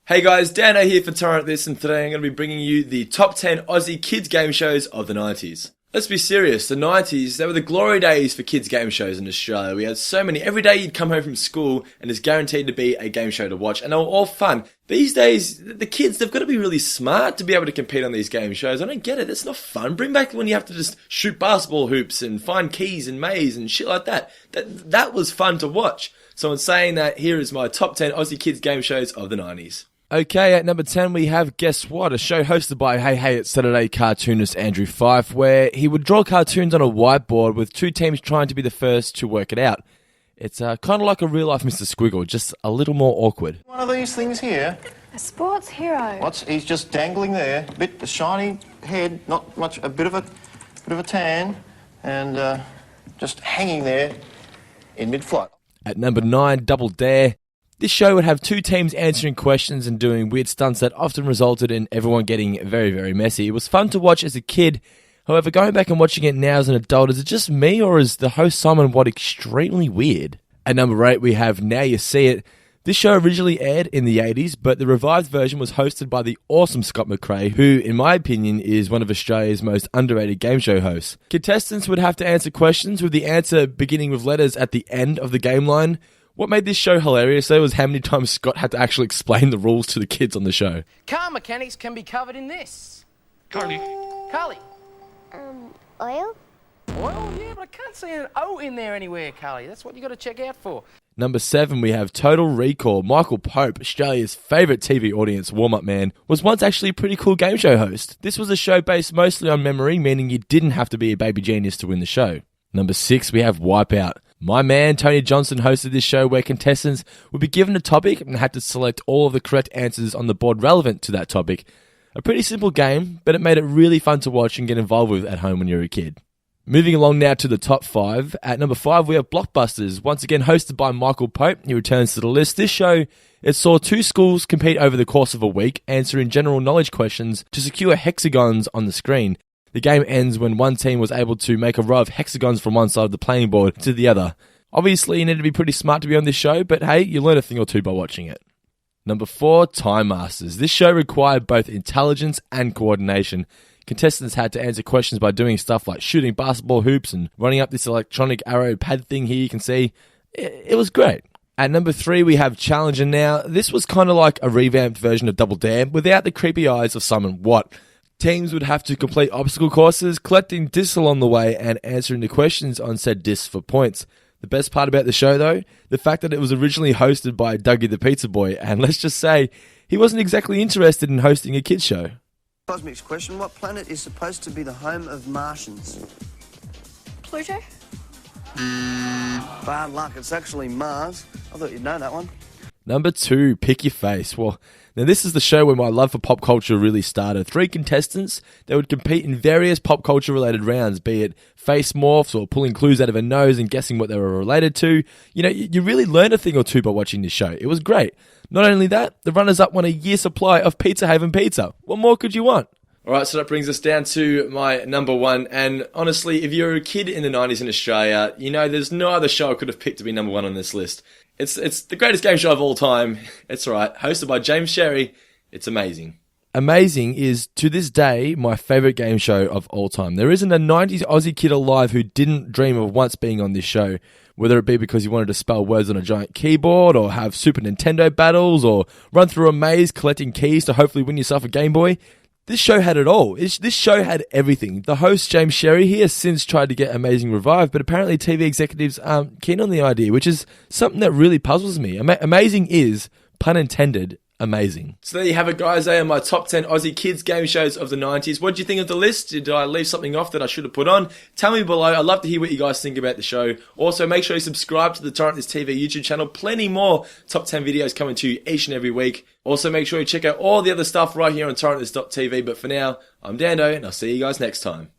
Hey guys, Dano here for Torrent This, and today I'm going to be bringing you the top 10 Aussie kids game shows of the 90s. Let's be serious, the 90s, they were the glory days for kids game shows in Australia. We had so many, every day you'd come home from school and there's guaranteed to be a game show to watch, and they were all fun. These days, the kids, they've got to be really smart to be able to compete on these game shows. I don't get it, it's not fun. Bring back when you have to just shoot basketball hoops and find keys and maze and shit like that. That was fun to watch. So in saying that, here is my top 10 Aussie kids game shows of the 90s. Okay, at number 10 we have Guess What, a show hosted by Hey It's Saturday cartoonist Andrew Fife, where he would draw cartoons on a whiteboard with two teams trying to be the first to work it out. It's kind of like a real-life Mr. Squiggle, just a little more awkward. One of these things here. A sports hero. He's just dangling there, a shiny head, not much, a bit of a tan, and just hanging there in mid-flight. At number 9, Double Dare. This show would have two teams answering questions and doing weird stunts that often resulted in everyone getting very, very messy. It was fun to watch as a kid. However, going back and watching it now as an adult, is it just me or is the host Simon Watt extremely weird? At number 8, we have Now You See It. This show originally aired in the 80s, but the revived version was hosted by the awesome Scott McRae, who, in my opinion, is one of Australia's most underrated game show hosts. Contestants would have to answer questions with the answer beginning with letters at the end of the game line. What made this show hilarious, though, was how many times Scott had to actually explain the rules to the kids on the show. Car mechanics can be covered in this. Carly. Oil? Oil? Yeah, but I can't see an O in there anywhere, Carly. That's what you got to check out for. Number 7, we have Total Recall. Michael Pope, Australia's favourite TV audience warm-up man, was once actually a pretty cool game show host. This was a show based mostly on memory, meaning you didn't have to be a baby genius to win the show. Number 6, we have WIPROUT. My man, Tony Johnson, hosted this show where contestants would be given a topic and had to select all of the correct answers on the board relevant to that topic. A pretty simple game, but it made it really fun to watch and get involved with at home when you're a kid. Moving along now to the top 5. At number 5, we have Blockbusters, once again hosted by Michael Pope. He returns to the list. This show, it saw two schools compete over the course of a week, answering general knowledge questions to secure hexagons on the screen. The game ends when one team was able to make a row of hexagons from one side of the playing board to the other. Obviously, you need to be pretty smart to be on this show, but hey, you learn a thing or two by watching it. Number 4, Time Masters. This show required both intelligence and coordination. Contestants had to answer questions by doing stuff like shooting basketball hoops and running up this electronic arrow pad thing here you can see. It was great. At number 3, we have Challenger Now. This was kind of like a revamped version of Double Dare without the creepy eyes of Simon Watt. Teams would have to complete obstacle courses, collecting discs along the way, and answering the questions on said discs for points. The best part about the show, though, the fact that it was originally hosted by Dougie the Pizza Boy, and let's just say, he wasn't exactly interested in hosting a kids show. Cosmic's question, what planet is supposed to be the home of Martians? Pluto? Bad luck, it's actually Mars. I thought you'd know that one. Number 2, Pick Your Face. Well, now this is the show where my love for pop culture really started. 3 contestants, they would compete in various pop culture related rounds, be it face morphs or pulling clues out of a nose and guessing what they were related to. You know, you really learn a thing or two by watching this show. It was great. Not only that, the runners-up won a year's supply of Pizza Haven pizza. What more could you want? Alright, so that brings us down to my number 1, and honestly, if you're a kid in the 90s in Australia, you know there's no other show I could have picked to be number 1 on this list. It's the greatest game show of all time. It's alright. Hosted by James Sherry. It's amazing. Amazing is, to this day, my favourite game show of all time. There isn't a 90s Aussie kid alive who didn't dream of once being on this show, whether it be because he wanted to spell words on a giant keyboard, or have Super Nintendo battles, or run through a maze collecting keys to hopefully win yourself a Game Boy. This show had it all. This show had everything. The host, James Sherry, he has since tried to get Amazing revived, but apparently TV executives aren't keen on the idea, which is something that really puzzles me. Amazing is, pun intended, amazing. So there you have it, guys. They are my top 10 Aussie kids game shows of the 90s. What did you think of the list? Did I leave something off that I should have put on? Tell me below. I'd love to hear what you guys think about the show. Also, make sure you subscribe to the Torrent This TV YouTube channel. Plenty more top 10 videos coming to you each and every week. Also, make sure you check out all the other stuff right here on torrentthis.tv. But for now, I'm Dando, and I'll see you guys next time.